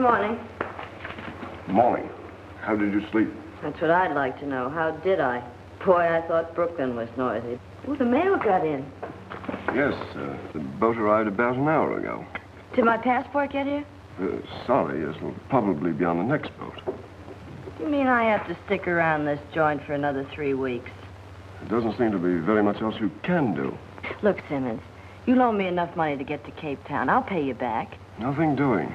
morning. Morning. How did you sleep? That's what I'd like to know. How did I? Boy, I thought Brooklyn was noisy. Oh, the mail got in. Yes, the boat arrived about an hour ago. Did my passport get here? Sorry, it'll probably be on the next boat. You mean I have to stick around this joint for another 3 weeks? There doesn't seem to be very much else you can do. Look, Simmons, you loan me enough money to get to Cape Town. I'll pay you back. Nothing doing.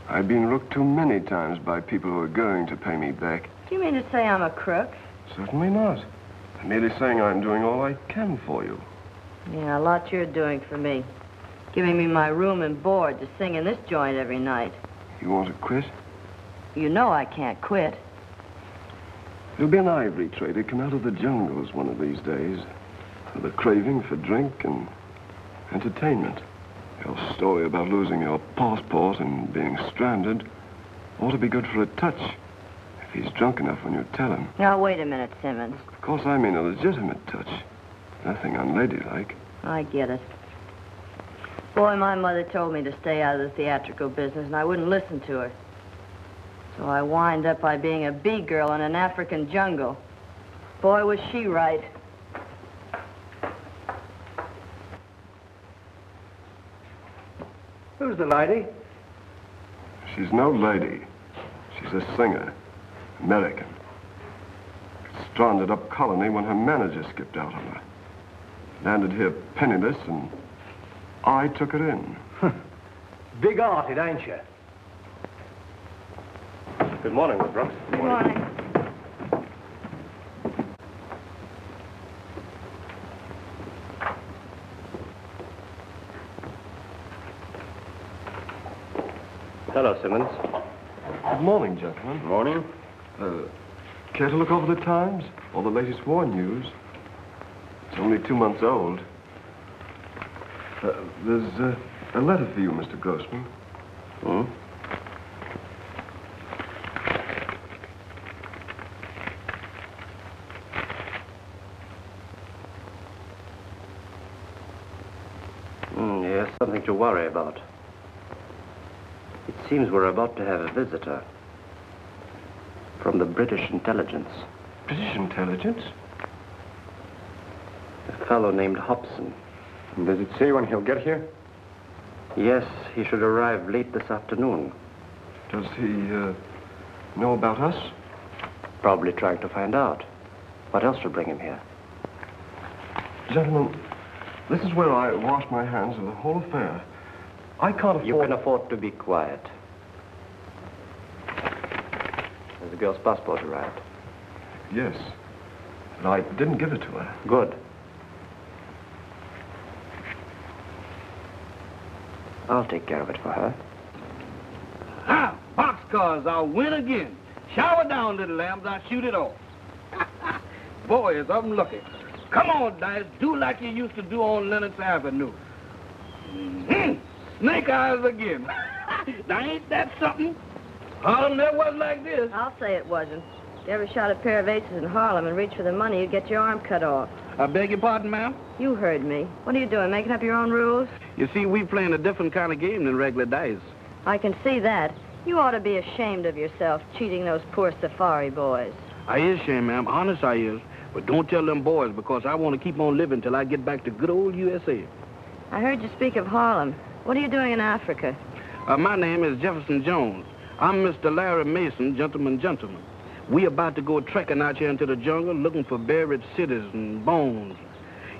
I've been rooked too many times by people who are going to pay me back. Do you mean to say I'm a crook? Certainly not. I'm merely saying I'm doing all I can for you. Yeah, a lot you're doing for me. Giving me my room and board to sing in this joint every night. You want to quit? You know I can't quit. There'll be an ivory trader come out of the jungles one of these days with a craving for drink and entertainment. Your story about losing your passport and being stranded ought to be good for a touch if he's drunk enough when you tell him. Now, wait a minute, Simmons. Of course, I mean a legitimate touch. Nothing unladylike. I get it. Boy, my mother told me to stay out of the theatrical business, and I wouldn't listen to her. So I wind up by being a bee girl in an African jungle. Boy, was she right. Who's the lady? She's no lady. She's a singer. American. Stranded up colony when her manager skipped out on her. Landed here penniless, and I took her in. Big-hearted, ain't you? Good morning, Miss Brooks. Good morning. Hello, Simmons. Good morning, gentlemen. Morning. Care to look over the Times? Or the latest war news? It's only 2 months old. There's a letter for you, Mr. Grossman. Hmm? Yes, something to worry about. It seems we're about to have a visitor from the British intelligence. British intelligence? A fellow named Hobson. Does it say when he'll get here? Yes, he should arrive late this afternoon. Does he know about us? Probably trying to find out. What else should bring him here? Gentlemen, this is where I wash my hands of the whole affair. I can't afford... You can afford to be quiet. Has the girl's passport arrived? Yes. But I didn't give it to her. Good. I'll take care of it for her. Ah, boxcars, I'll win again. Shower down, little lambs, I'll shoot it off. Boy, is I'm lucky. Come on, Dice, do like you used to do on Lenox Avenue. Snake eyes again. Now, ain't that something? Harlem never was like this. I'll say it wasn't. If you ever shot a pair of aces in Harlem and reached for the money, you'd get your arm cut off. I beg your pardon, ma'am? You heard me. What are you doing, making up your own rules? You see, we playing a different kind of game than regular dice. I can see that. You ought to be ashamed of yourself, cheating those poor safari boys. I is ashamed, ma'am. Honest, I is. But don't tell them boys, because I want to keep on living till I get back to good old USA. I heard you speak of Harlem. What are you doing in Africa? My name is Jefferson Jones. I'm Mr. Larry Mason, gentleman. We about to go trekking out here into the jungle looking for buried cities and bones.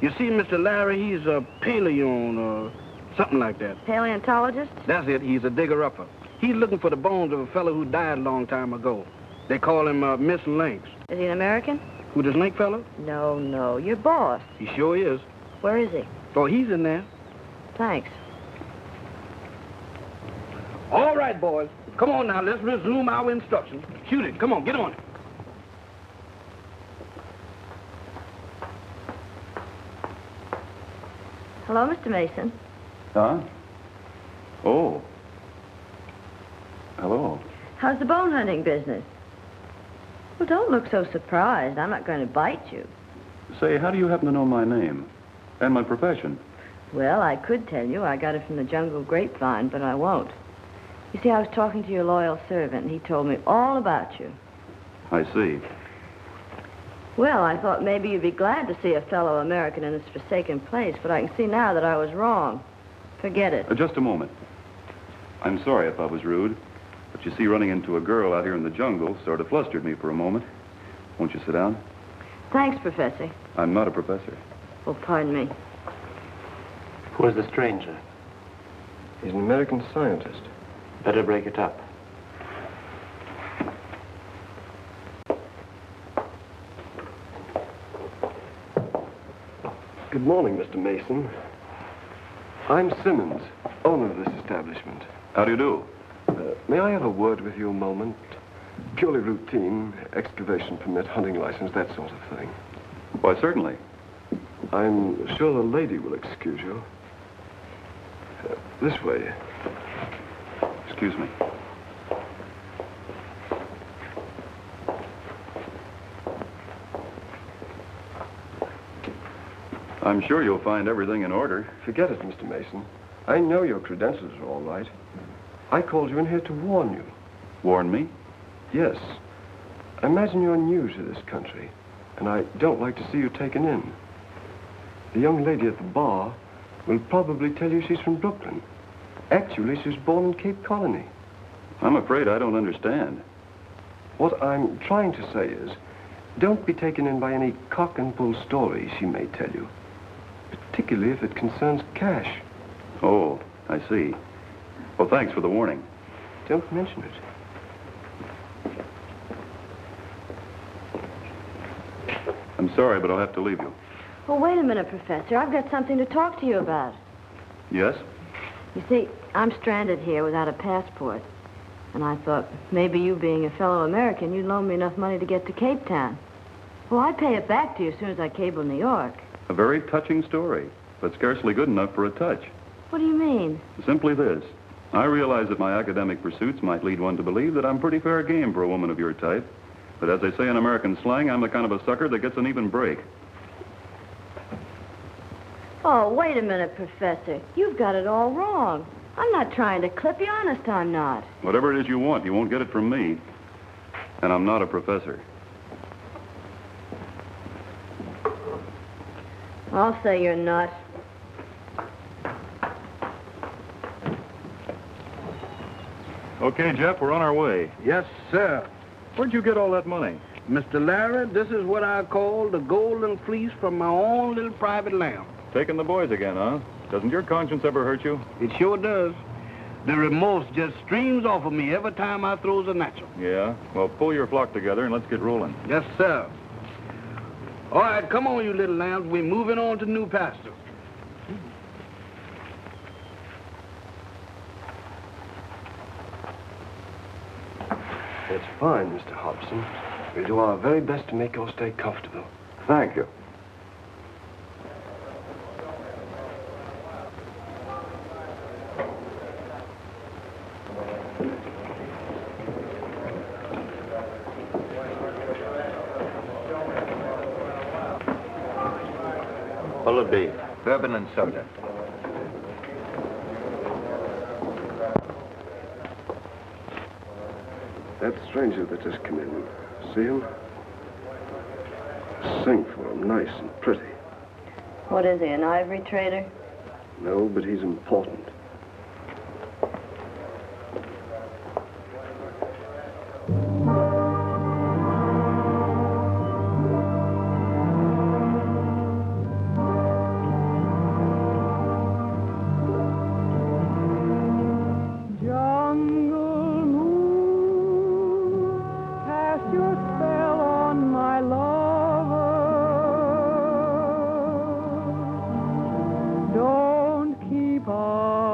You see, Mr. Larry, he's a paleon or something like that. Paleontologist? That's it. He's a digger-upper. He's looking for the bones of a fellow who died a long time ago. They call him Missing Links. Is he an American? Who, the snake fellow? No, your boss. He sure is. Where is he? Oh, he's in there. Thanks. All right, boys. Come on now, let's resume our instructions. Shoot it. Come on, get on it. Hello, Mr. Mason. Huh? Oh. Hello. How's the bone hunting business? Well, don't look so surprised. I'm not going to bite you. Say, how do you happen to know my name? And my profession? Well, I could tell you. I got it from the jungle grapevine, but I won't. You see, I was talking to your loyal servant, and he told me all about you. I see. Well, I thought maybe you'd be glad to see a fellow American in this forsaken place, but I can see now that I was wrong. Forget it. Just a moment. I'm sorry if I was rude, but you see, running into a girl out here in the jungle sort of flustered me for a moment. Won't you sit down? Thanks, Professor. I'm not a professor. Oh, pardon me. Who is the stranger? He's an American scientist. Better break it up. Good morning, Mr. Mason. I'm Simmons, owner of this establishment. How do you do? May I have a word with you a moment? Purely routine, excavation permit, hunting license, that sort of thing. Why, certainly. I'm sure the lady will excuse you. This way. Excuse me. I'm sure you'll find everything in order. Forget it, Mr. Mason. I know your credentials are all right. I called you in here to warn you. Warn me? Yes. I imagine you're new to this country, and I don't like to see you taken in. The young lady at the bar will probably tell you she's from Brooklyn. Actually, she was born in Cape Colony. I'm afraid I don't understand. What I'm trying to say is, don't be taken in by any cock-and-bull story she may tell you, particularly if it concerns cash. Oh, I see. Well, thanks for the warning. Don't mention it. I'm sorry, but I'll have to leave you. Oh, wait a minute, Professor. I've got something to talk to you about. Yes? You see, I'm stranded here without a passport. And I thought maybe you being a fellow American, you'd loan me enough money to get to Cape Town. Well, I'd pay it back to you as soon as I cable New York. A very touching story, but scarcely good enough for a touch. What do you mean? Simply this. I realize that my academic pursuits might lead one to believe that I'm pretty fair game for a woman of your type. But as they say in American slang, I'm the kind of a sucker that gets an even break. Oh, wait a minute, Professor. You've got it all wrong. I'm not trying to clip you. Honest, I'm not. Whatever it is you want, you won't get it from me. And I'm not a professor. I'll say you're not. Okay, Jeff, we're on our way. Yes, sir. Where'd you get all that money? Mr. Larry, this is what I call the golden fleece from my own little private lamb. Taking the boys again, huh? Doesn't your conscience ever hurt you? It sure does. The remorse just streams off of me every time I throws a natural. Yeah? Well, pull your flock together and let's get rolling. Yes, sir. All right, come on, you little lambs. We're moving on to new pasture. It's fine, Mr. Hobson. We'll do our very best to make your stay comfortable. Thank you. What'll it be? Bourbon and soda. That stranger that just came in, see him? Sing for him, nice and pretty. What is he, an ivory trader? No, but he's important. Don't keep on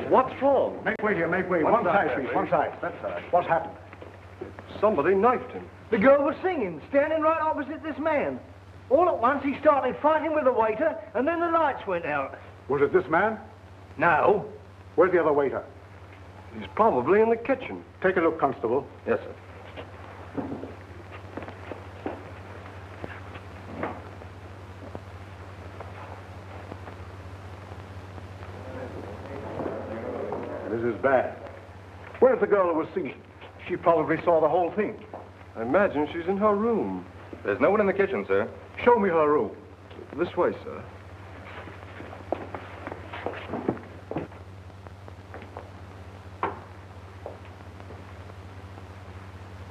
What's wrong? Make way here, make way. One side, please, one side. That side. What's happened? Somebody knifed him. The girl was singing, standing right opposite this man. All at once, he started fighting with the waiter, and then the lights went out. Was it this man? No. Where's the other waiter? He's probably in the kitchen. Take a look, Constable. Yes, sir. This is bad. Where's the girl who was singing? She probably saw the whole thing. I imagine she's in her room. There's no one in the kitchen, sir. Show me her room. This way, sir.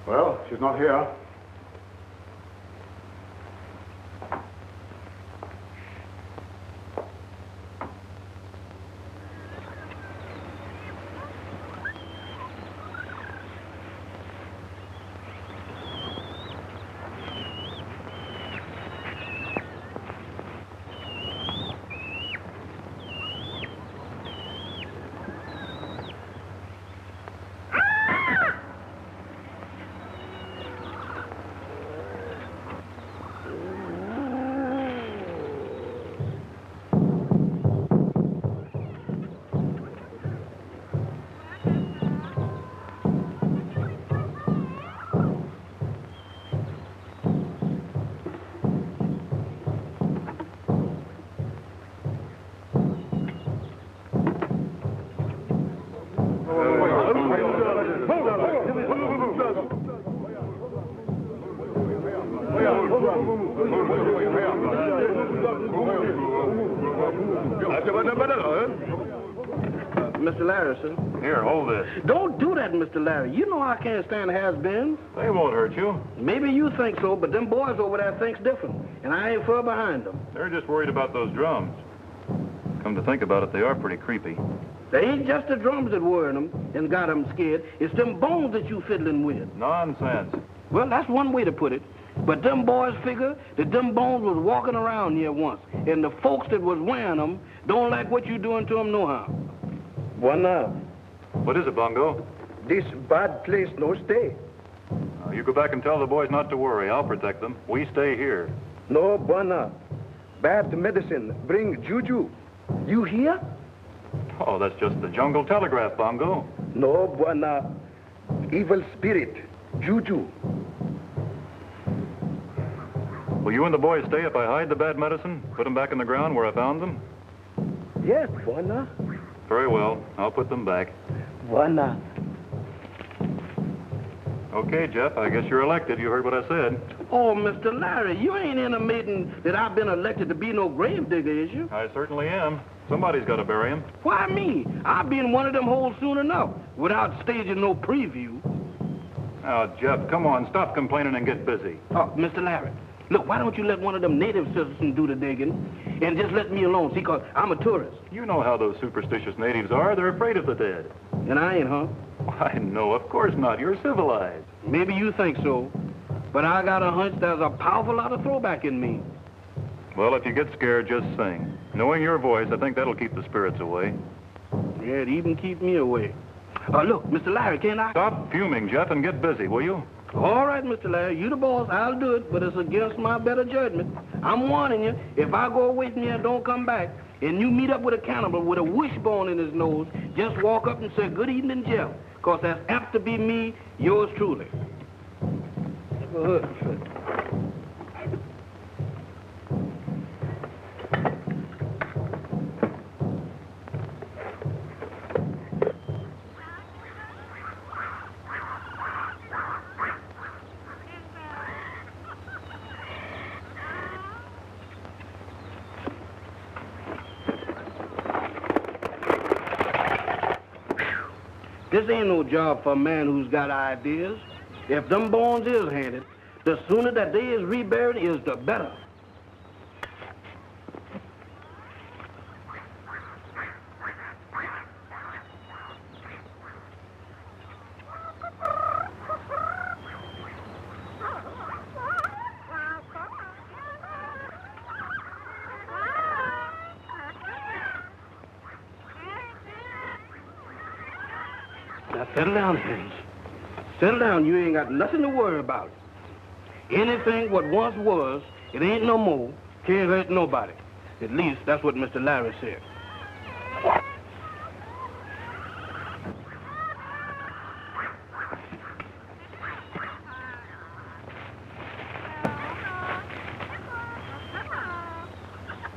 Well, she's not here. Mr. Larry, sir. Here, hold this. Don't do that, Mr. Larry. You know I can't stand has-beens. They won't hurt you. Maybe you think so, but them boys over there thinks different, and I ain't far behind them. They're just worried about those drums. Come to think about it, they are pretty creepy. They ain't just the drums that worry them and got them scared. It's them bones that you fiddling with. Nonsense. Well, that's one way to put it. But them boys figure that them bones was walking around here once, and the folks that was wearing them don't like what you doing to them no how. Buona, What is it, Bongo? this bad place no stay. You go back and tell the boys not to worry. I'll protect them. We stay here. No, buona. Bad medicine bring juju. You hear? Oh, that's just the jungle telegraph, Bongo. No, buona. Evil spirit, juju. Will you and the boys stay if I hide the bad medicine? Put them back in the ground where I found them? Yes, buona. Very well. I'll put them back. Buona. Okay, Jeff, I guess you're elected. You heard what I said. Oh, Mr. Larry, you ain't intimating that I've been elected to be no grave digger, is you? I certainly am. Somebody's got to bury him. Why me? I'll be in one of them holes soon enough, without staging no preview. Now, Jeff, come on. Stop complaining and get busy. Oh, Mr. Larry, look, why don't you let one of them native citizens do the digging and just let me alone, see, 'cause I'm a tourist. You know how those superstitious natives are. They're afraid of the dead. And I ain't, huh? Why, no, of course not. You're civilized. Maybe you think so, but I got a hunch there's a powerful lot of throwback in me. Well, if you get scared, just sing. Knowing your voice, I think that'll keep the spirits away. Yeah, it even keep me away. Look, Mr. Larry, can I? Stop fuming, Jeff, and get busy, will you? All right, Mr. Larry, you the boss. I'll do it, but it's against my better judgment. I'm warning you, if I go away from here and don't come back, and you meet up with a cannibal with a wishbone in his nose, just walk up and say, "Good evening, Jeff," 'cause that's apt to be me, yours truly. This ain't no job for a man who's got ideas. If them bones is handed, the sooner that they is reburied is the better. Now, settle down, Hans. Settle down. You ain't got nothing to worry about. Anything what once was, it ain't no more. Can't hurt nobody. At least, that's what Mr. Larry said.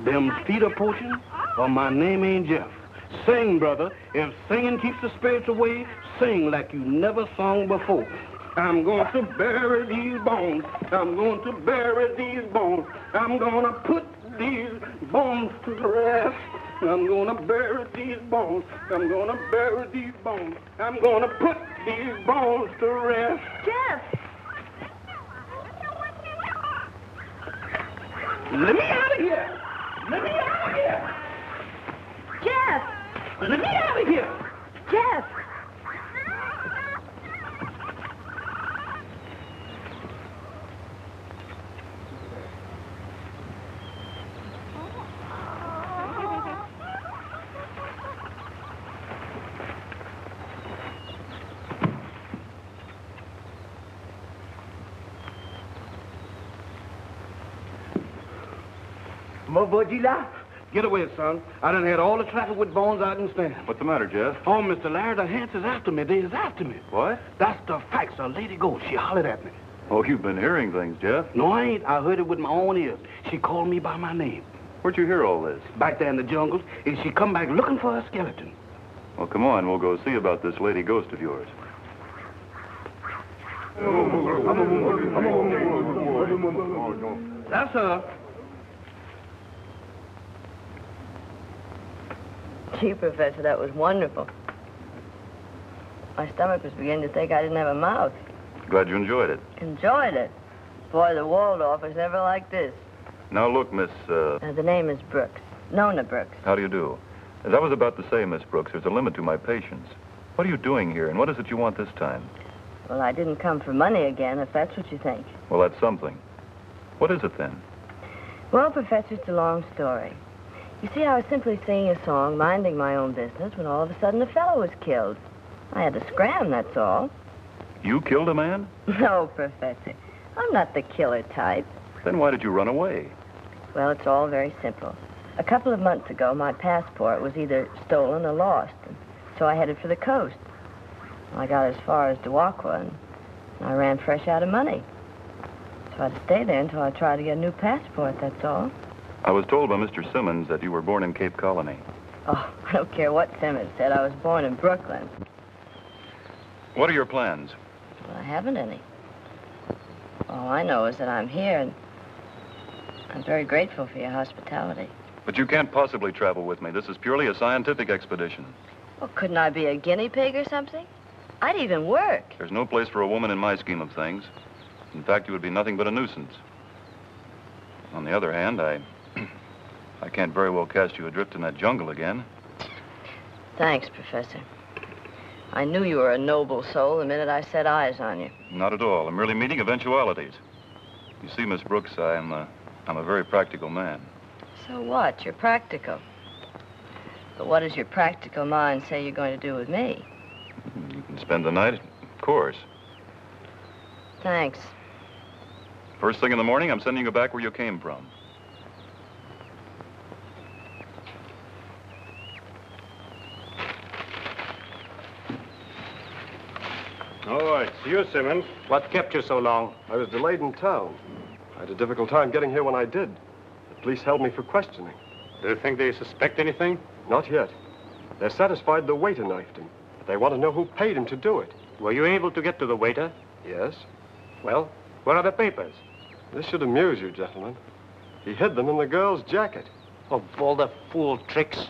Them feet are poaching, or my name ain't Jeff. Sing, brother. If singing keeps the spirits away, sing like you never sung before. I'm going to bury these bones. I'm going to bury these bones. I'm going to put these bones to rest. I'm going to bury these bones. I'm going to bury these bones. I'm going to put these bones to rest. Jeff! Let me out of here! Let me out of here! Jeff! Let me out of here! Jeff! Get away, son. I done had all the traffic with bones I can stand. What's the matter, Jeff? Oh, Mr. Larry, the Hants is after me. They is after me. What? That's the facts. A lady ghost. She hollered at me. Oh, you've been hearing things, Jeff. No, I ain't. I heard it with my own ears. She called me by my name. Where'd you hear all this? Back there in the jungles, and she come back looking for a skeleton. Well, come on. We'll go see about this lady ghost of yours. That's her. Gee, Professor, that was wonderful. My stomach was beginning to think I didn't have a mouth. Glad you enjoyed it. Enjoyed it. Boy, the Waldorf was never like this. Now, look, Miss, The name is Brooks. Nona Brooks. how do you do? As I was about to say, Miss Brooks, there's a limit to my patience. What are you doing here, and what is it you want this time? Well, I didn't come for money again, if that's what you think. Well, that's something. What is it, then? Well, Professor, it's a long story. You see, I was simply singing a song, minding my own business, when all of a sudden a fellow was killed. I had to scram, that's all. You killed a man? No, Professor. I'm not the killer type. Then why did you run away? Well, it's all very simple. A couple of months ago, my passport was either stolen or lost, and so I headed for the coast. I got as far as Dewakwa, and I ran fresh out of money. So I had to stay there until I tried to get a new passport, that's all. I was told by Mr. Simmons that you were born in Cape Colony. Oh, I don't care what Simmons said. I was born in Brooklyn. What are your plans? Well, I haven't any. All I know is that I'm here, and I'm very grateful for your hospitality. But you can't possibly travel with me. This is purely a scientific expedition. Well, couldn't I be a guinea pig or something? I'd even work. There's no place for a woman in my scheme of things. In fact, you would be nothing but a nuisance. On the other hand, I can't very well cast you adrift in that jungle again. Thanks, Professor. I knew you were a noble soul the minute I set eyes on you. Not at all. I'm merely meeting eventualities. You see, Miss Brooks, I'm a very practical man. So what? You're practical. But what does your practical mind say you're going to do with me? You can spend the night, of course. Thanks. First thing in the morning, I'm sending you back where you came from. All right, see you, Simmons. What kept you so long? I was delayed in town. I had a difficult time getting here when I did. The police held me for questioning. Do you think they suspect anything? Not yet. They're satisfied the waiter knifed him, but they want to know who paid him to do it. Were you able to get to the waiter? Yes? Well, where are the papers? This should amuse you, gentlemen. He hid them in the girl's jacket. Of all the fool tricks.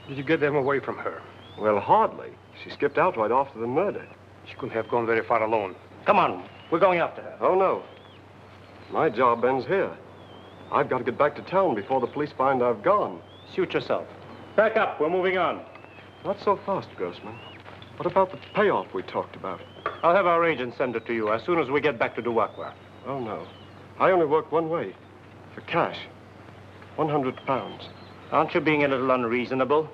Did you get them away from her? Well, hardly. She skipped out right after the murder. She couldn't have gone very far alone. Come on, we're going after her. Oh, no. My job ends here. I've got to get back to town before the police find I've gone. Suit yourself. Back up, we're moving on. Not so fast, Grossman. What about the payoff we talked about? I'll have our agent send it to you as soon as we get back to Dewakwa. Oh, no. I only work one way. For cash. 100 pounds. Aren't you being a little unreasonable?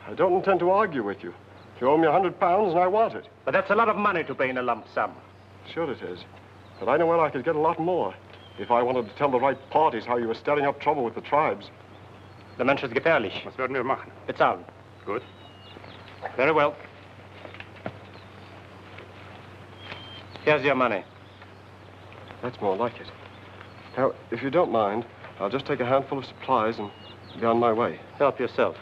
I don't intend to argue with you. You owe me £100 and I want it. But that's a lot of money to pay in a lump sum. Sure it is. But I know where I could get a lot more if I wanted to tell the right parties how you were stirring up trouble with the tribes. Der Mensch ist gefährlich. Was werden wir machen? Bezahlen. Gut. Very well. Here's your money. That's more like it. Now, if you don't mind, I'll just take a handful of supplies and be on my way. Help yourself.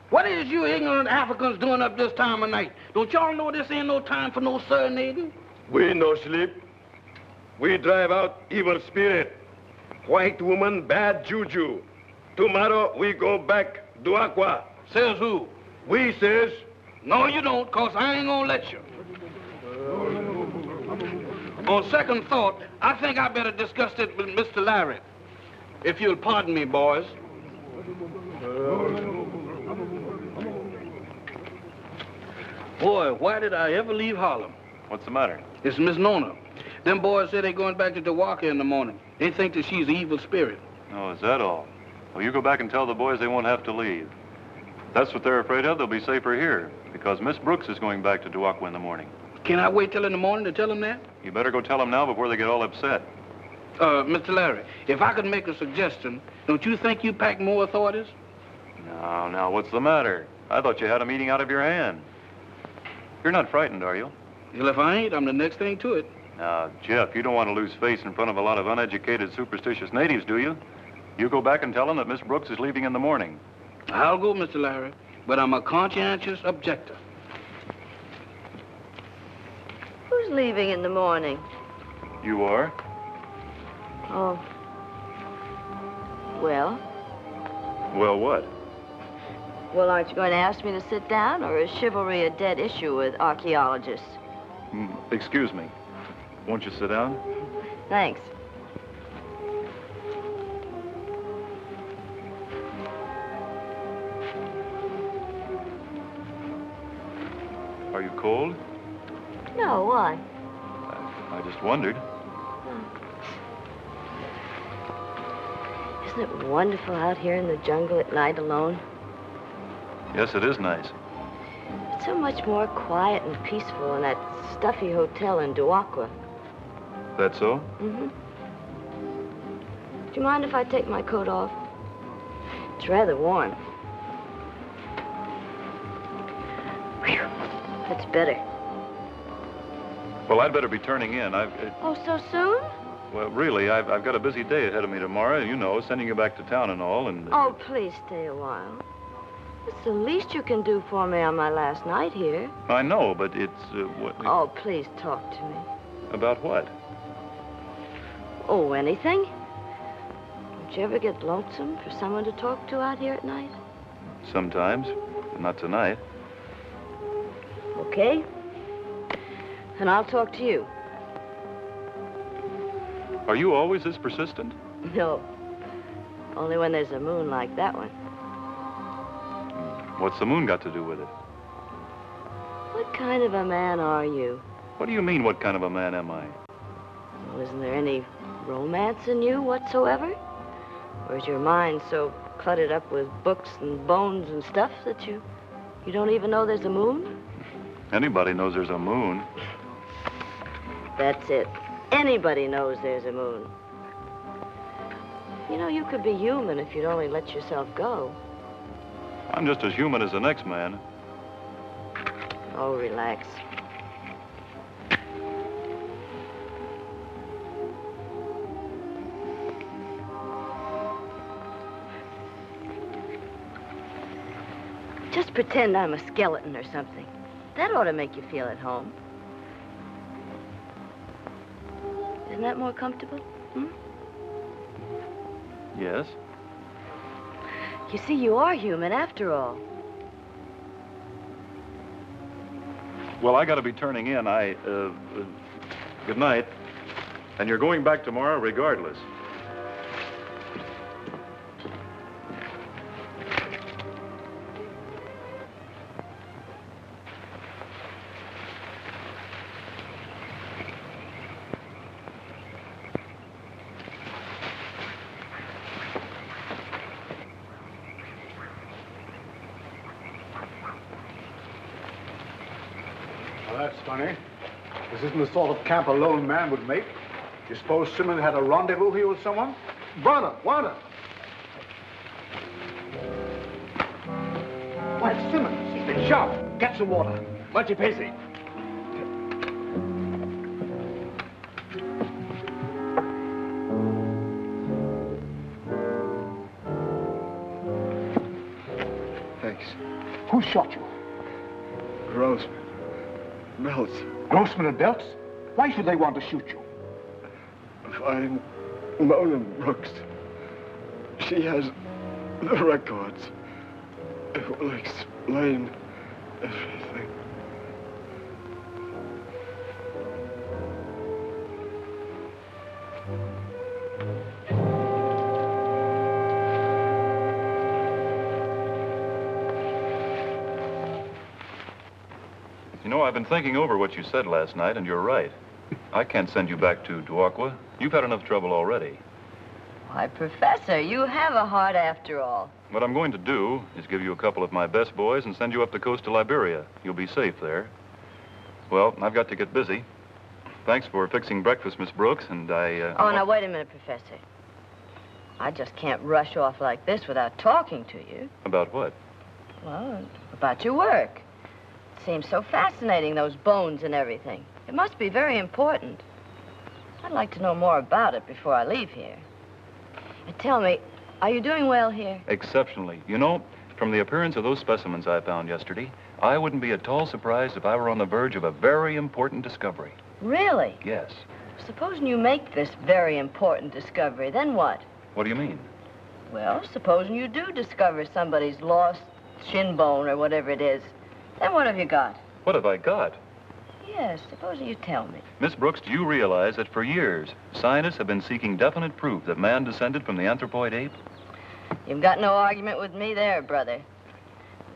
What is you ignorant Africans doing up this time of night? Don't y'all know this ain't no time for no serenading? We no sleep. We drive out evil spirit. White woman, bad juju. Tomorrow we go back Duakwa. Says who? We says. No, you don't, cause I ain't gonna let you. On second thought, I think I better discuss it with Mr. Larry. If you'll pardon me, boys. Boy, why did I ever leave Harlem? What's the matter? It's Miss Nona. Them boys say they're going back to Dewaka in the morning. They think that she's an evil spirit. Oh, is that all? Well, you go back and tell the boys they won't have to leave. If that's what they're afraid of, they'll be safer here, because Miss Brooks is going back to Dewaka in the morning. Can I wait till in the morning to tell them that? You better go tell them now before they get all upset. Mr. Larry, if I could make a suggestion, don't you think you pack more authorities? Now, what's the matter? I thought you had a meeting out of your hand. You're not frightened, are you? Well, if I ain't, I'm the next thing to it. Now, Jeff, you don't want to lose face in front of a lot of uneducated, superstitious natives, do you? You go back and tell them that Miss Brooks is leaving in the morning. I'll go, Mr. Larry, but I'm a conscientious objector. Who's leaving in the morning? You are? Oh. Well? Well, what? Well, aren't you going to ask me to sit down, or is chivalry a dead issue with archaeologists? Excuse me. Won't you sit down? Thanks. Are you cold? No, why? I just wondered. Isn't it wonderful out here in the jungle at night alone? Yes, it is nice. It's so much more quiet and peaceful in that stuffy hotel in Dewaka. That so? Mm-hmm. Do you mind if I take my coat off? It's rather warm. Whew. That's better. Well, I'd better be turning in. Oh, so soon? Well, really, I've got a busy day ahead of me tomorrow, you know, sending you back to town and all, and... Oh, please stay a while. It's the least you can do for me on my last night here. I know, but it's, what... Oh, please talk to me. About what? Oh, anything. Don't you ever get lonesome for someone to talk to out here at night? Sometimes, but not tonight. Okay. Then I'll talk to you. Are you always this persistent? No. Only when there's a moon like that one. What's the moon got to do with it? What kind of a man are you? What do you mean, what kind of a man am I? Well, isn't there any romance in you whatsoever? Or is your mind so cluttered up with books and bones and stuff that you don't even know there's a moon? Anybody knows there's a moon. That's it. Anybody knows there's a moon. You know, you could be human if you'd only let yourself go. I'm just as human as the next man. Oh, relax. Just pretend I'm a skeleton or something. That ought to make you feel at home. Isn't that more comfortable? Yes? You see, you are human after all. Well, I got to be turning in. Good night. And you're going back tomorrow regardless. Well, that's funny. This isn't the sort of camp a lone man would make. You suppose Simmons had a rendezvous here with someone? Water! Why, it's Simmons. He's been shot. Get some water. Multi Pacey. Thanks. Who shot you? Grossman. Belts. Grossman and Belts? Why should they want to shoot you? Find Mona Brooks. She has the records. It will explain everything. You know, I've been thinking over what you said last night, and you're right. I can't send you back to Duakwa. You've had enough trouble already. Why, Professor, you have a heart after all. What I'm going to do is give you a couple of my best boys and send you up the coast to Liberia. You'll be safe there. Well, I've got to get busy. Thanks for fixing breakfast, Miss Brooks, and Oh, now, wait a minute, Professor. I just can't rush off like this without talking to you. About what? Well, about your work. It seems so fascinating, those bones and everything. It must be very important. I'd like to know more about it before I leave here. And tell me, are you doing well here? Exceptionally. You know, from the appearance of those specimens I found yesterday, I wouldn't be at all surprised if I were on the verge of a very important discovery. Really? Yes. Supposing you make this very important discovery, then what? What do you mean? Well, supposing you do discover somebody's lost shin bone or whatever it is, then what have you got? What have I got? Yes, supposing you tell me. Miss Brooks, do you realize that for years, scientists have been seeking definite proof that man descended from the anthropoid ape? You've got no argument with me there, brother.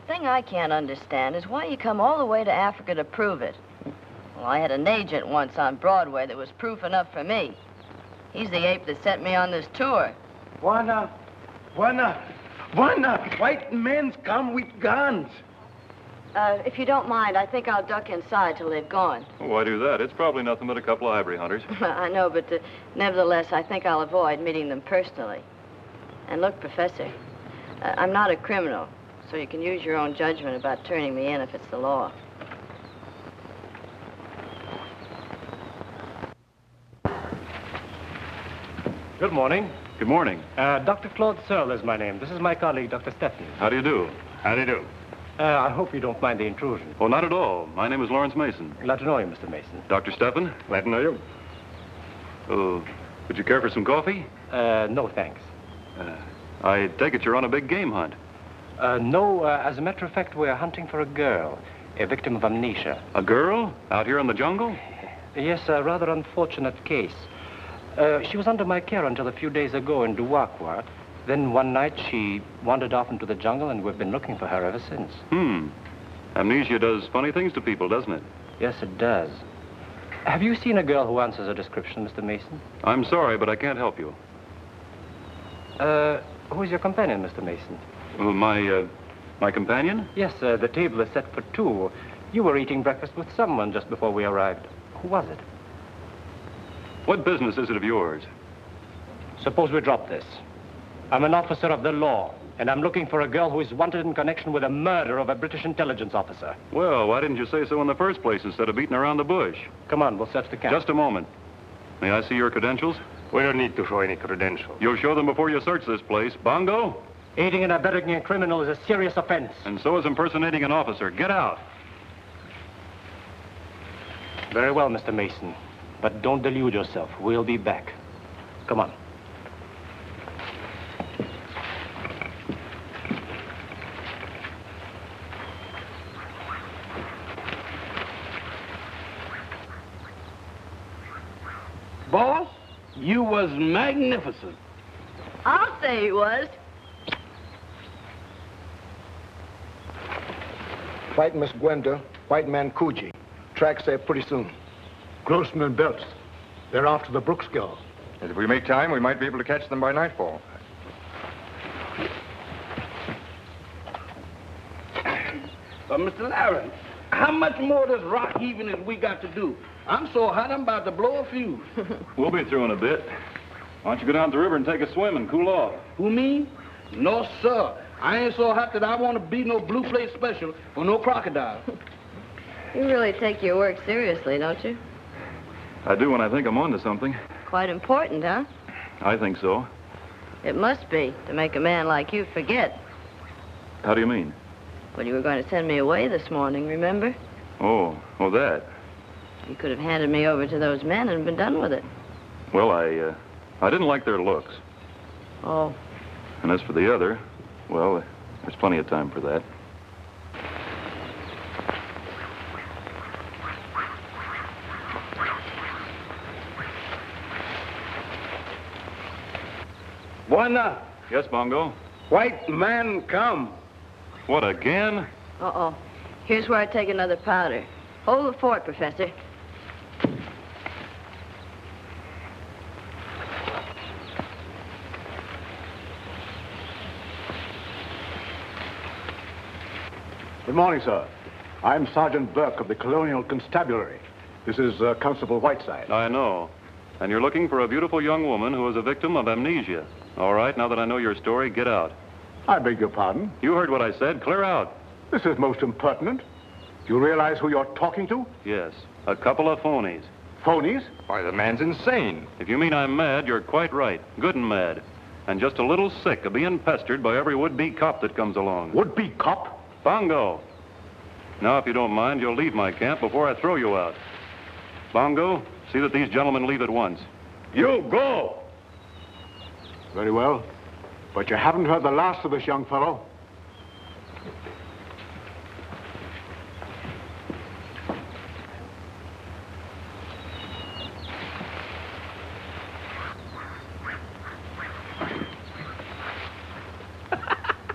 The thing I can't understand is why you come all the way to Africa to prove it. Well, I had an agent once on Broadway that was proof enough for me. He's the ape that sent me on this tour. Why not? Why not? Why not? White men come with guns. If you don't mind, I think I'll duck inside till they've gone. Oh, why do that? It's probably nothing but a couple of ivory hunters. I know, but nevertheless, I think I'll avoid meeting them personally. And look, Professor, I'm not a criminal, so you can use your own judgment about turning me in if it's the law. Good morning. Good morning. Dr. Claude Searle is my name. This is my colleague, Dr. Stepney. How do you do? How do you do? I hope you don't mind the intrusion. Oh, not at all. My name is Lawrence Mason. Glad to know you, Mr. Mason. Dr. Steffen? Glad to know you. Oh, would you care for some coffee? No, thanks. I take it you're on a big game hunt. No, as a matter of fact, we're hunting for a girl, a victim of amnesia. A girl? Out here in the jungle? Yes, a rather unfortunate case. She was under my care until a few days ago in Duakwa. Then one night she wandered off into the jungle, and we've been looking for her ever since. Amnesia does funny things to people, doesn't it? Yes, it does. Have you seen a girl who answers a description, Mr. Mason? I'm sorry, but I can't help you. Who's your companion, Mr. Mason? My companion? Yes, the table is set for two. You were eating breakfast with someone just before we arrived. Who was it? What business is it of yours? Suppose we drop this. I'm an officer of the law, and I'm looking for a girl who is wanted in connection with the murder of a British intelligence officer. Well, why didn't you say so in the first place instead of beating around the bush? Come on, we'll search the camp. Just a moment. May I see your credentials? We don't need to show any credentials. You'll show them before you search this place. Bongo? Aiding and abetting a criminal is a serious offense. And so is impersonating an officer. Get out. Very well, Mr. Mason. But don't delude yourself. We'll be back. Come on. Boss, you was magnificent. I'll say he was. White Miss Gwenda, white man Coogee. Tracks there pretty soon. Grossman and Belts. They're after the Brooks girl. If we make time, we might be able to catch them by nightfall. Mr. Larry, how much more does rock heaving as we got to do? I'm so hot, I'm about to blow a fuse. We'll be through in a bit. Why don't you go down to the river and take a swim and cool off? Who, me? No, sir. I ain't so hot that I want to be no blue plate special or no crocodile. You really take your work seriously, don't you? I do when I think I'm onto something. Quite important, huh? I think so. It must be, to make a man like you forget. How do you mean? Well, you were going to send me away this morning, remember? Oh, that. You could have handed me over to those men and been done with it. Well, I didn't like their looks. Oh. And as for the other, well, there's plenty of time for that. Buena, Yes, Bongo? white man come. What, again? Uh-oh. Here's where I take another powder. Hold the fort, Professor. Good morning, sir. I'm Sergeant Burke of the Colonial Constabulary. This is Constable Whiteside. I know. And you're looking for a beautiful young woman who is a victim of amnesia. All right, now that I know your story, get out. I beg your pardon. You heard what I said. Clear out. This is most impertinent. Do you realize who you're talking to? Yes, a couple of phonies. Phonies? Why, the man's insane. If you mean I'm mad, you're quite right. Good and mad. And just a little sick of being pestered by every would-be cop that comes along. Would-be cop? Bongo. Now, if you don't mind, you'll leave my camp before I throw you out. Bongo, see that these gentlemen leave at once. You go. Very well. But you haven't heard the last of this young fellow.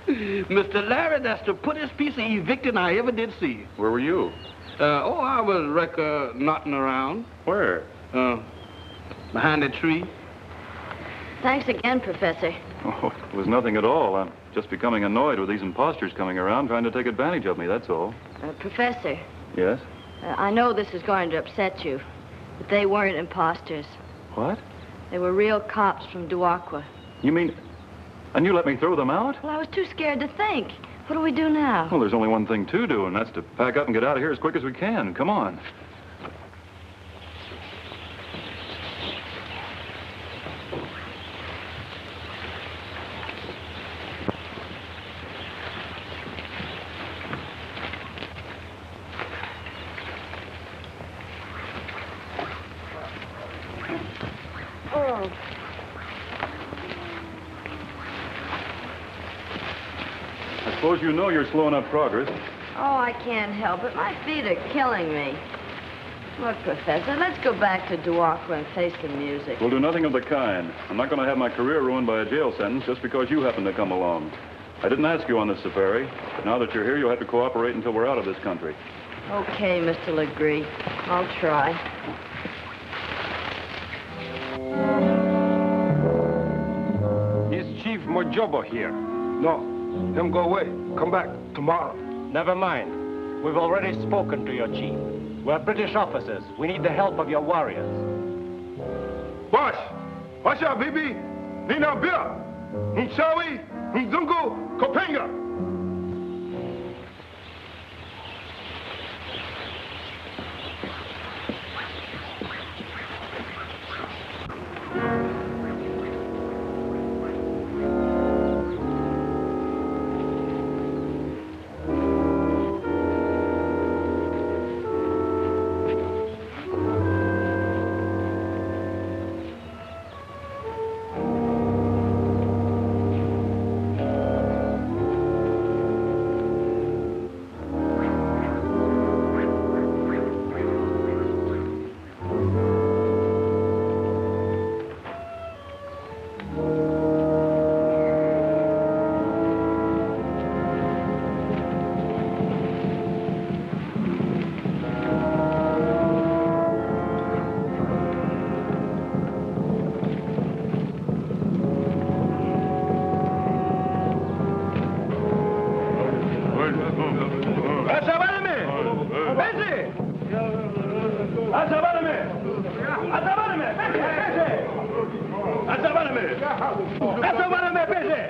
Mr. Larry, that's the prettiest piece of evicting I ever did see. Where were you? I was knotting around. Where? Behind a tree. Thanks again, Professor. Oh, it was nothing at all. I'm just becoming annoyed with these imposters coming around trying to take advantage of me, that's all. Professor, Yes? I know this is going to upset you, but they weren't imposters. What? They were real cops from Duakwa. You mean... And you let me throw them out? Well, I was too scared to think. What do we do now? Well, there's only one thing to do, and that's to pack up and get out of here as quick as we can. Come on. Oh. I suppose you know you're slowing up progress. Oh, I can't help it. My feet are killing me. Look, Professor, let's go back to Duakwa and face the music. We'll do nothing of the kind. I'm not going to have my career ruined by a jail sentence just because you happen to come along. I didn't ask you on this safari, but now that you're here, you'll have to cooperate until we're out of this country. Okay, Mr. Legree. I'll try. Is Chief Mojobo here? No, him go away. Come back tomorrow. Never mind. We've already spoken to your chief. We're British officers. We need the help of your warriors. Boss, what's up, baby? Nina Bia, Nchawi, Nzungu, Kopenga.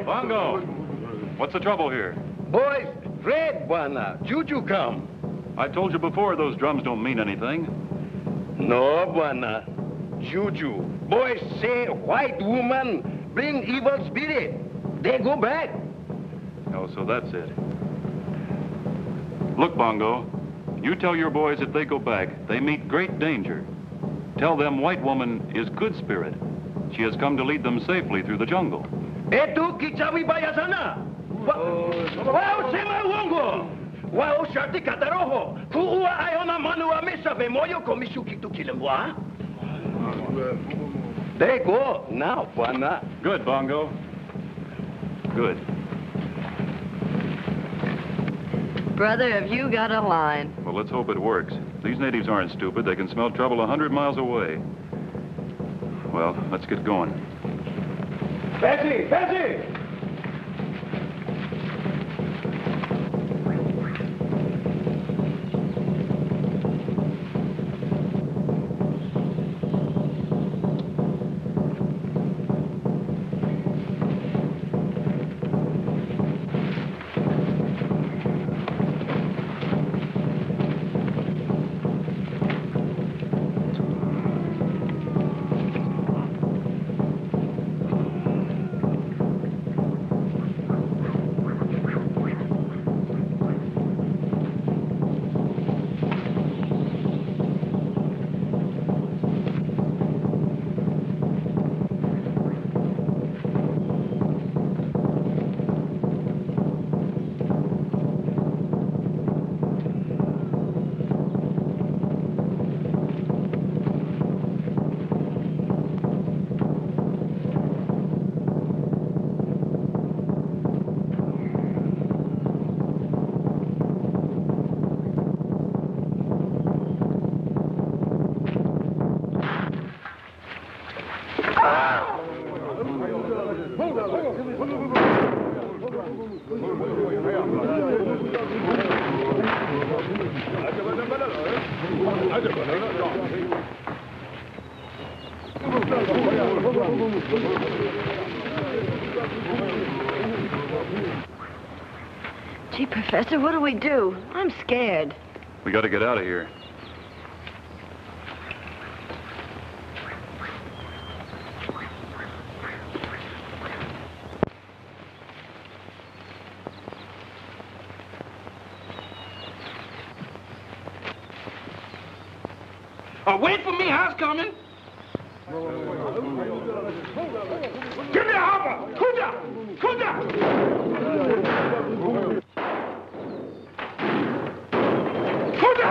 Bongo, what's the trouble here? Boys, Fred, Buana. Juju come. I told you before, those drums don't mean anything. No, Buana. Juju. Boys say white woman bring evil spirit. They go back. Oh, so that's it. Look, Bongo, you tell your boys if they go back, they meet great danger. Tell them white woman is good spirit. She has come to lead them safely through the jungle. Etu kichawi bayasana. Wow, sema wongo. Wow, shati kataroho. Kuua ayona manua mesa moyo komishuki tu kilemwa. They go now, Buana. Good, Bongo. Good. Brother, have you got a line? Well, let's hope it works. These natives aren't stupid. They can smell trouble 100 miles away. Well, let's get going. Bessie! Bessie! Gee, Professor, what do we do? I'm scared. We got to get out of here. Wait for me, I was coming. Give me a hopper! Kuja! Kuja! Kuja!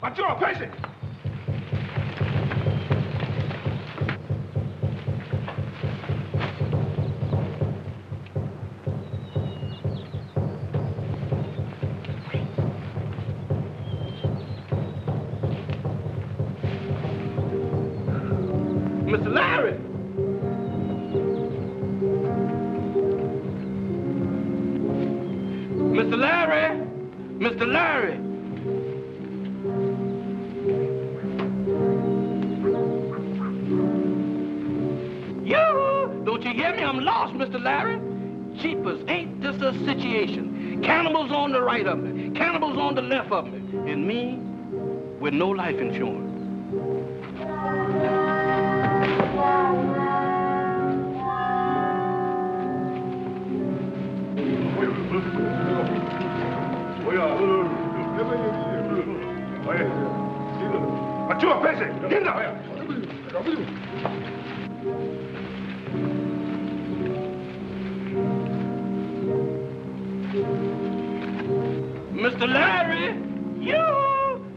Watch your patient! Mr. Larry! Mr. Larry! Mr. Larry! Yoo-hoo! Don't you hear me? I'm lost, Mr. Larry. Jeepers, ain't this a situation? Cannibals on the right of me, cannibals on the left of me, and me with no life insurance. Mature patient, get up! Mr. Larry! You!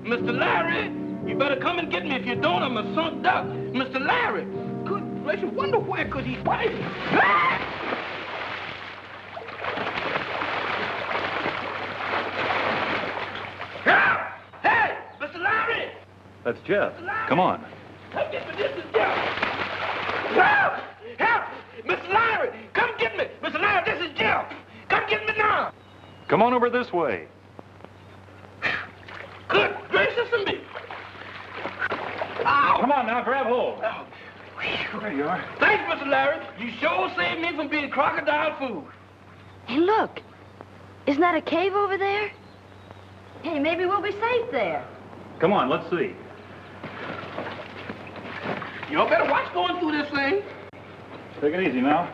Mr. Larry! You better come and get me. If you don't, I'm a sunk duck. Mr. Larry! Good gracious, wonder where could he find me? Hey! Mr. Larry! That's Jeff. Come on. Come get me. This is Jeff. Help! Help! Mr. Larry! Come get me! Mr. Larry, this is Jeff! Come get me now! Come on over this way. Good now, grab hold. There you are. Thanks, Mr. Larry. You sure saved me from being crocodile food. Hey, look. Isn't that a cave over there? Hey, maybe we'll be safe there. Come on, let's see. Y'all better watch going through this thing. Take it easy now.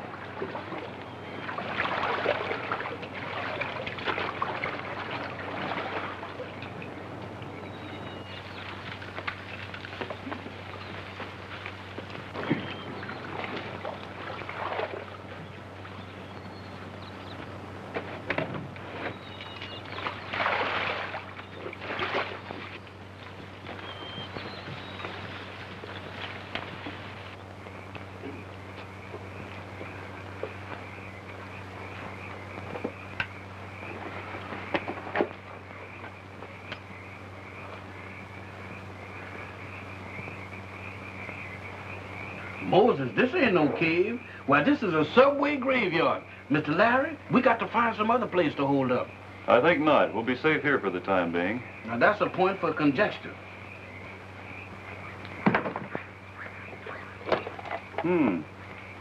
Moses, this ain't no cave. Why, this is a subway graveyard. Mr. Larry, we got to find some other place to hold up. I think not. We'll be safe here for the time being. Now, that's a point for conjecture.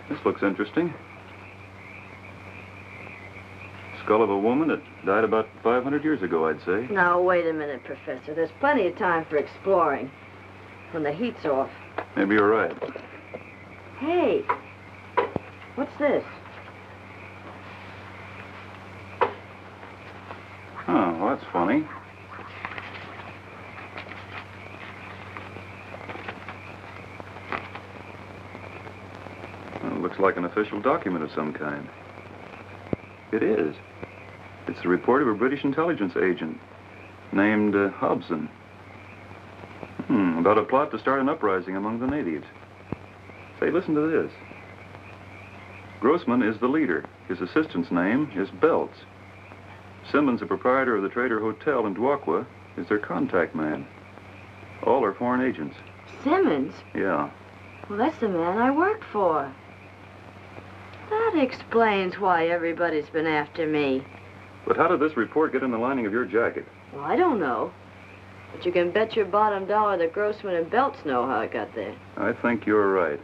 This looks interesting. Skull of a woman that died about 500 years ago, I'd say. Now, wait a minute, Professor. There's plenty of time for exploring when the heat's off. Maybe you're right. Hey, what's this? Oh, well, that's funny. Well, it looks like an official document of some kind. It is. It's the report of a British intelligence agent named Hobson. About a plot to start an uprising among the natives. Say, listen to this. Grossman is the leader. His assistant's name is Belts. Simmons, the proprietor of the Trader Hotel in Duakwa, is their contact man. All are foreign agents. Simmons? Yeah. Well, that's the man I worked for. That explains why everybody's been after me. But how did this report get in the lining of your jacket? Well, I don't know. But you can bet your bottom dollar that Grossman and Belts know how it got there. I think you're right.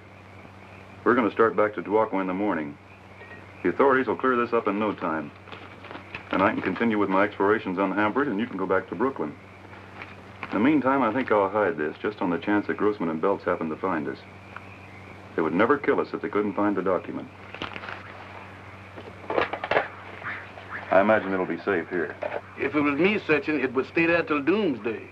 We're going to start back to Duakwa in the morning. The authorities will clear this up in no time. And I can continue with my explorations unhampered, and you can go back to Brooklyn. In the meantime, I think I'll hide this, just on the chance that Grossman and Belts happen to find us. They would never kill us if they couldn't find the document. I imagine it'll be safe here. If it was me searching, it would stay there till doomsday.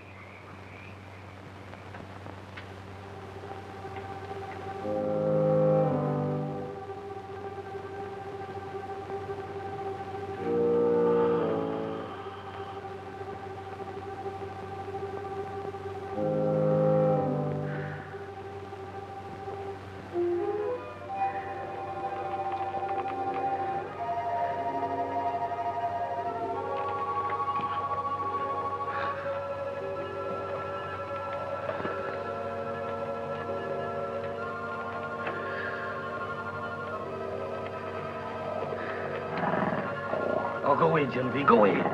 Oh, go ahead, Genevieve. Go ahead.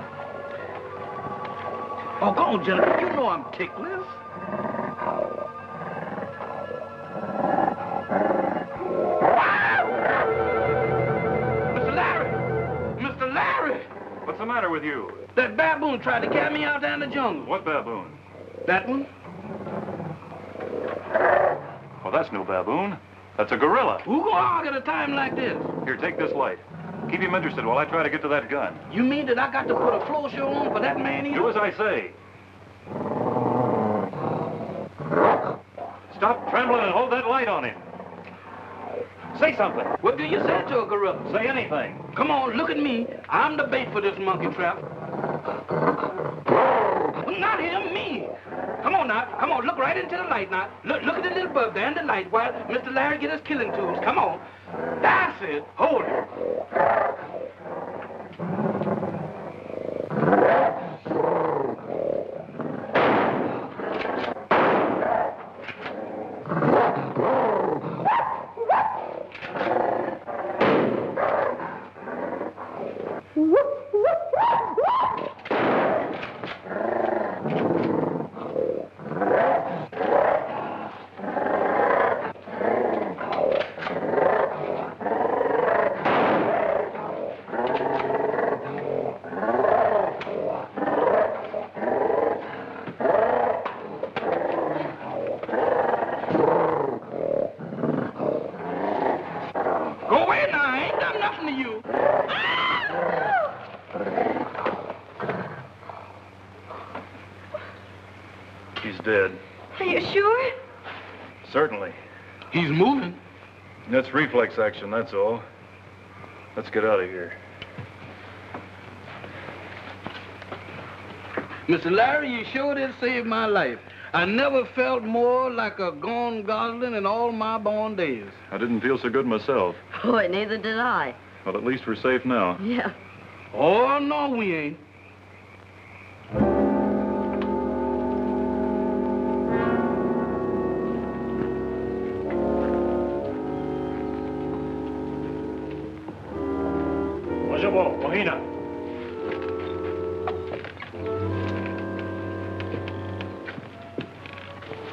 Oh, go on, Genevieve. You know I'm ticklish. Mr. Larry! Mr. Larry! What's the matter with you? That baboon tried to carry me out there in the jungle. What baboon? That one? Well, that's no baboon. That's a gorilla. Who gonna hog at a time like this? Here, take this light. Keep him interested while I try to get to that gun. You mean that I got to put a floor show on for that man here? Do as I say. Stop trembling and hold that light on him. Say something. What do you say to a gorilla? Say anything. Come on, look at me. I'm the bait for this monkey trap. Not him, me. Come on now. Come on, look right into the light now. Look at the little bulb there in the light while Mr. Larry get his killing tools. Come on. That's it. Hold it. He's dead. Are you sure? Certainly. He's moving. That's reflex action, that's all. Let's get out of here. Mr. Larry, you sure did save my life. I never felt more like a gone gosling in all my born days. I didn't feel so good myself. Boy, neither did I. Well, at least we're safe now. Yeah. Oh, no, we ain't.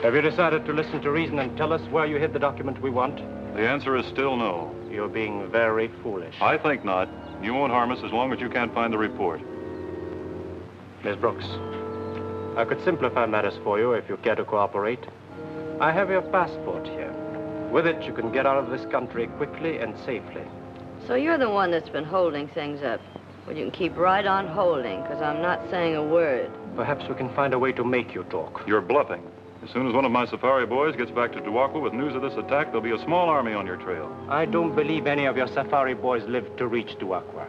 Have you decided to listen to reason and tell us where you hid the document we want? The answer is still no. You're being very foolish. I think not. You won't harm us as long as you can't find the report. Miss Brooks, I could simplify matters for you if you care to cooperate. I have your passport here. With it, you can get out of this country quickly and safely. So you're the one that's been holding things up. Well, you can keep right on holding, because I'm not saying a word. Perhaps we can find a way to make you talk. You're bluffing. As soon as one of my safari boys gets back to Duakwa with news of this attack, there'll be a small army on your trail. I don't believe any of your safari boys live to reach Duakwa.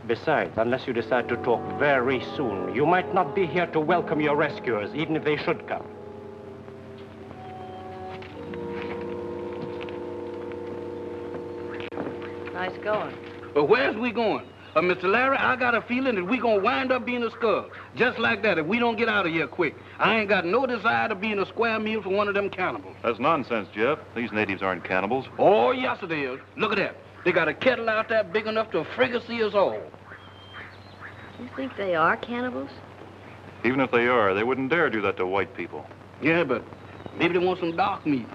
Besides, unless you decide to talk very soon, you might not be here to welcome your rescuers, even if they should come. Nice going. But where's we going? Mr. Larry, I got a feeling that we gonna wind up being a skull. Just like that, if we don't get out of here quick. I ain't got no desire to be in a square meal for one of them cannibals. That's nonsense, Jeff. These natives aren't cannibals. Oh, yes, it is. Look at that. They got a kettle out there big enough to fricassee us all. You think they are cannibals? Even if they are, they wouldn't dare do that to white people. Yeah, but maybe they want some dark meat.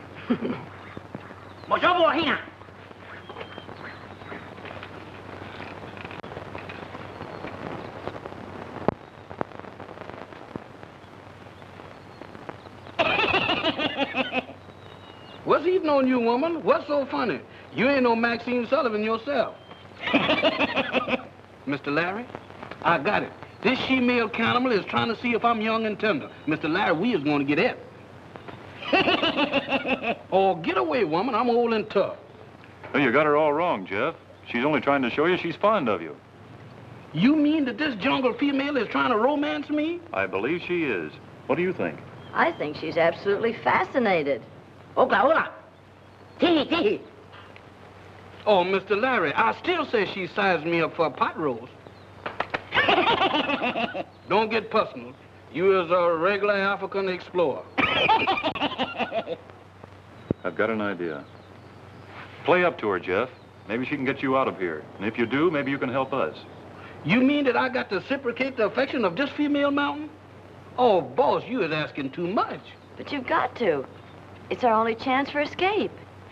What's eating on you, woman? What's so funny? You ain't no Maxine Sullivan yourself. Mr. Larry, I got it. This she-male cannibal is trying to see if I'm young and tender. Mr. Larry, we is going to get it. Oh, get away, woman. I'm old and tough. Oh, you got her all wrong, Jeff. She's only trying to show you she's fond of you. You mean that this jungle female is trying to romance me? I believe she is. What do you think? I think she's absolutely fascinated. Oh, Mr. Larry, I still say she sized me up for a pot roast. Don't get personal. You is a regular African explorer. I've got an idea. Play up to her, Jeff. Maybe she can get you out of here. And if you do, maybe you can help us. You mean that I got to reciprocate the affection of this female mountain? Oh, boss, you is asking too much. But you've got to. It's our only chance for escape.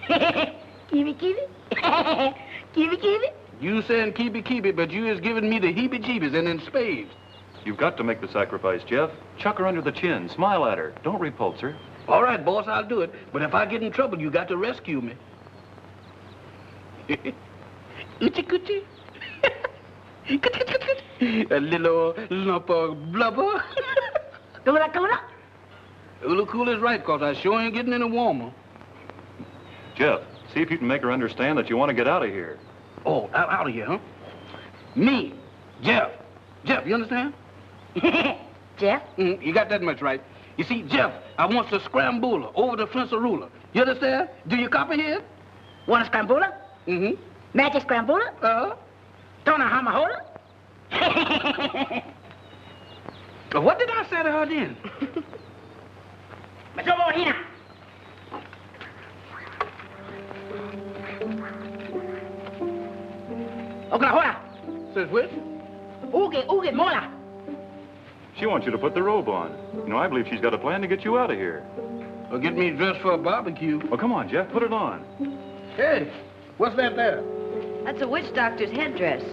Kiwi. Kiwi. You saying keepy, but you is giving me the heebie-jeebies and in spades. You've got to make the sacrifice, Jeff. Chuck her under the chin. Smile at her. Don't repulse her. All right, boss, I'll do it. But if I get in trouble, you got to rescue me. Oochie-coochie. A little lump of blubber. Ula cool is right, because I sure ain't getting any warmer. Jeff, see if you can make her understand that you want to get out of here. Oh, out of here, huh? Me, Jeff. Jeff, you understand? Jeff? You got that much right. You see, Jeff, I want to scramble over the fence of ruler. You understand? Do you copy here? Want a scrambuler? Mm-hmm. Magic scrambuler? Don't know how to hold it? What did I say to her then? Majobo Oklahoma. Says which? Uge, mola. She wants you to put the robe on. You know, I believe she's got a plan to get you out of here. Or get me dressed for a barbecue. Well, come on, Jeff, put it on. Hey, what's that there? That's a witch doctor's headdress.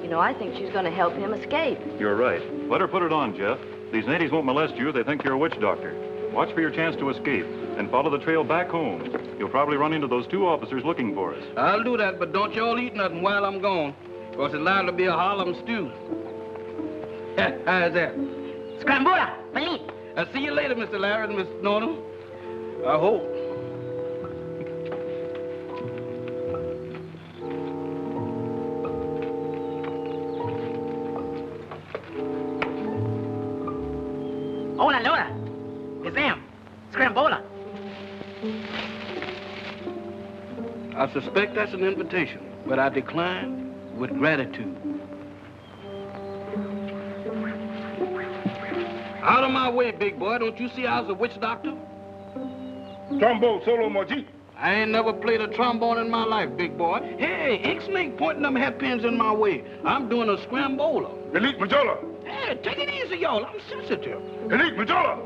You know, I think she's going to help him escape. You're right. Let her put it on, Jeff. These natives won't molest you if they think you're a witch doctor. Watch for your chance to escape and follow the trail back home. You'll probably run into those two officers looking for us. I'll do that, but don't y'all eat nothing while I'm gone, because it's liable to be a Harlem stew. How's that? Scrambuler, Felipe. I'll see you later, Mr. Larry and Miss Norton. I hope. Hola, Lola. Gazam. Scrambola. I suspect that's an invitation, but I decline with gratitude. Out of my way, big boy. Don't you see I was a witch doctor? Trombone solo, Moji. I ain't never played a trombone in my life, big boy. Hey, Ixnay pointing them hairpins in my way. I'm doing a scrambola. Elite Majola. Hey, take it easy, y'all. I'm sensitive. Elite Majola.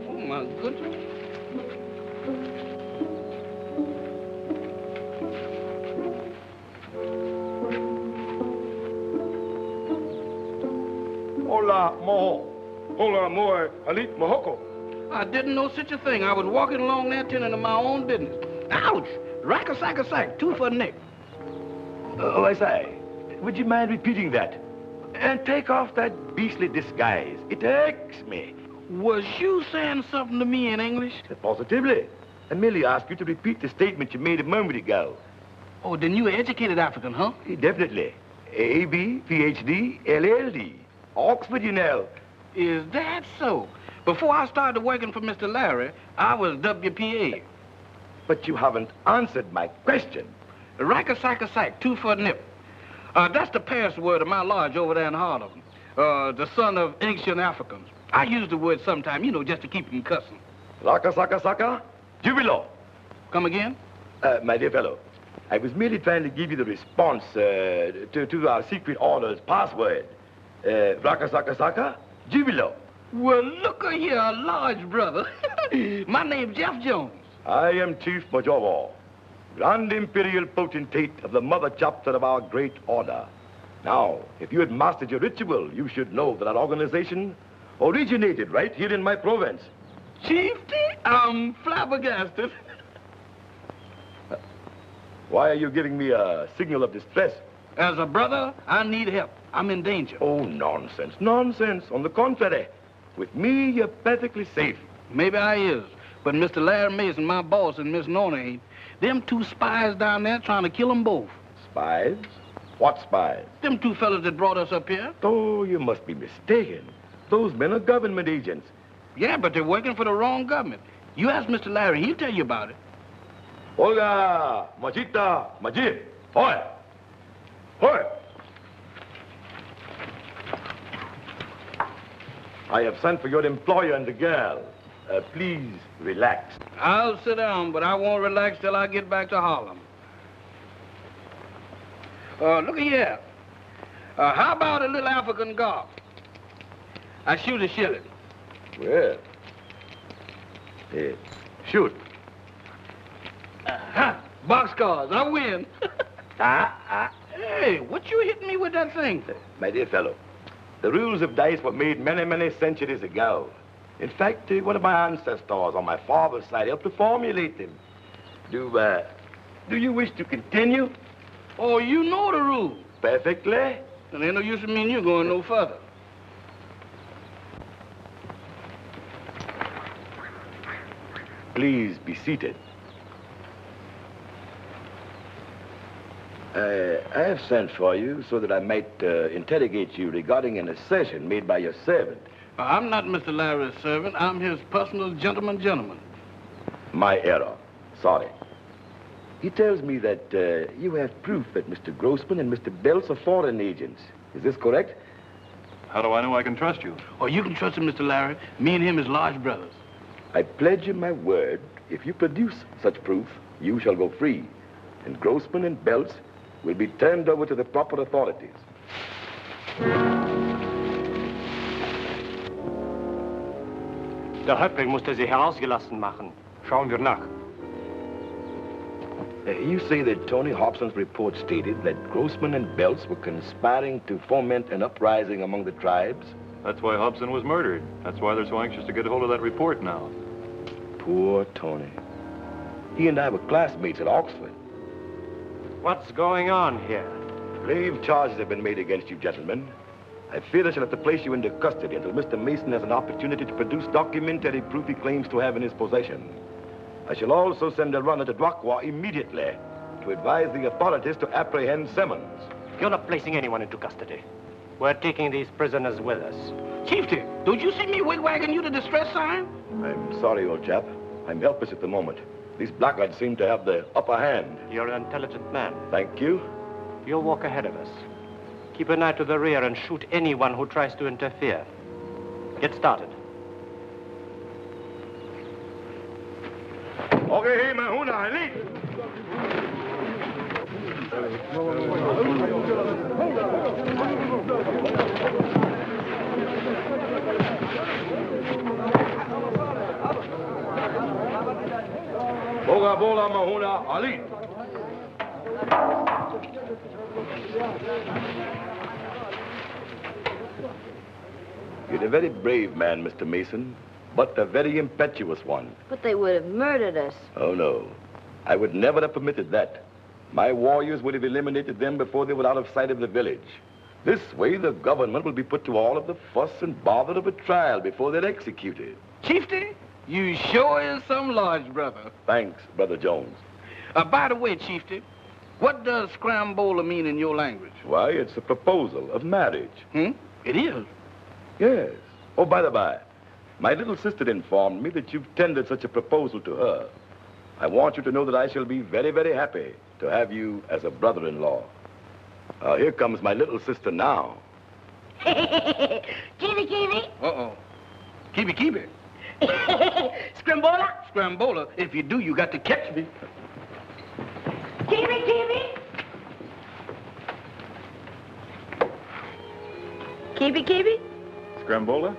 Oh, my goodness. Hola, Moho. Hola, Moe. Elite Mohoko. I didn't know such a thing. I was walking along there tending to my own business. Ouch! Rack-a-sack-a-sack, 2 for the neck. Oh, I say, would you mind repeating that? And take off that beastly disguise. It irks me. Was you saying something to me in English? Positively. I merely asked you to repeat the statement you made a moment ago. Oh, then you an educated African, huh? Definitely. A.B., Ph.D., L.L.D. Oxford, you know. Is that so? Before I started working for Mr. Larry, I was WPA. But you haven't answered my question. Rack-a-sack-a-sack, 2 for a nip. That's the password of my lodge over there in Harlem. The son of ancient Africans. I use the word sometime, you know, just to keep them cussing. Raka-saka-saka, jubilo. Come again? My dear fellow, I was merely trying to give you the response to our secret order's password. Raka-saka-saka, jubilo. Well, look here, large brother. My name's Jeff Jones. I am Chief Majobo, Grand Imperial Potentate of the Mother Chapter of our great order. Now, if you had mastered your ritual, you should know that our organization originated right here in my province. Chiefty, I'm flabbergasted. Why are you giving me a signal of distress? As a brother, I need help. I'm in danger. Oh, nonsense, nonsense. On the contrary, with me, you're perfectly safe. Maybe I is, but Mr. Larry Mason, my boss, and Miss Nona ain't. Them 2 spies down there trying to kill them both. Spies? What spies? Them 2 fellas that brought us up here. Oh, you must be mistaken. Those men are government agents. Yeah, but they're working for the wrong government. You ask Mr. Larry, he'll tell you about it. Olga, Majita, Majid. Hoy! Hoy! I have sent for your employer and the girl. Please relax. I'll sit down, but I won't relax till I get back to Harlem. Look here. How about a little African golf? I shoot a shilling. Well, shoot. Boxcars, I win. Hey, what you hitting me with that thing? My dear fellow, the rules of dice were made many, many centuries ago. In fact, one of my ancestors on my father's side helped to formulate them. Do you wish to continue? Oh, you know the rules. Perfectly. Then ain't no use in me and you going no further. Please be seated. I have sent for you so that I might interrogate you regarding an assertion made by your servant. I'm not Mr. Larry's servant. I'm his personal gentleman. My error. Sorry. He tells me that you have proof that Mr. Grossman and Mr. Bells are foreign agents. Is this correct? How do I know I can trust you? Oh, you can trust him, Mr. Larry. Me and him is large brothers. I pledge you my word, if you produce such proof, you shall go free. And Grossman and Bells will be turned over to the proper authorities. Der Häuptling musste sie herausgelassen machen. Schauen wir nach. You say that Tony Hobson's report stated that Grossman and Belts were conspiring to foment an uprising among the tribes? That's why Hobson was murdered. That's why they're so anxious to get a hold of that report now. Poor Tony. He and I were classmates at Oxford. What's going on here? Grave charges have been made against you, gentlemen. I fear I shall have to place you into custody until Mr. Mason has an opportunity to produce documentary proof he claims to have in his possession. I shall also send a runner to Dwakwa immediately to advise the authorities to apprehend Simmons. You're not placing anyone into custody. We're taking these prisoners with us. Chieftain, don't you see me wigwagging you the distress sign? I'm sorry, old chap. I'm helpless at the moment. These blackguards seem to have the upper hand. You're an intelligent man. Thank you. You'll walk ahead of us. Keep an eye to the rear and shoot anyone who tries to interfere. Get started. Okay, hey, Mahuna, lead. Boga bola Mahuna, Ali. You're a very brave man, Mr. Mason, but a very impetuous one. But they would have murdered us. Oh, no. I would never have permitted that. My warriors would have eliminated them before they were out of sight of the village. This way, the government will be put to all of the fuss and bother of a trial before they're executed. Chieftain, you sure is some large brother. Thanks, Brother Jones. By the way, Chieftain, what does scrambola mean in your language? Why, it's a proposal of marriage. It is. Yes. Oh, by the by, my little sister informed me that you've tendered such a proposal to her. I want you to know that I shall be very, very happy to have you as a brother-in-law. Here comes my little sister now. Kiwi, kiwi. Uh-oh. Kiwi. Scrambola. Scrambola. If you do, you got to catch me. Kiwi, kiwi. Kiwi, kiwi? Scrambola?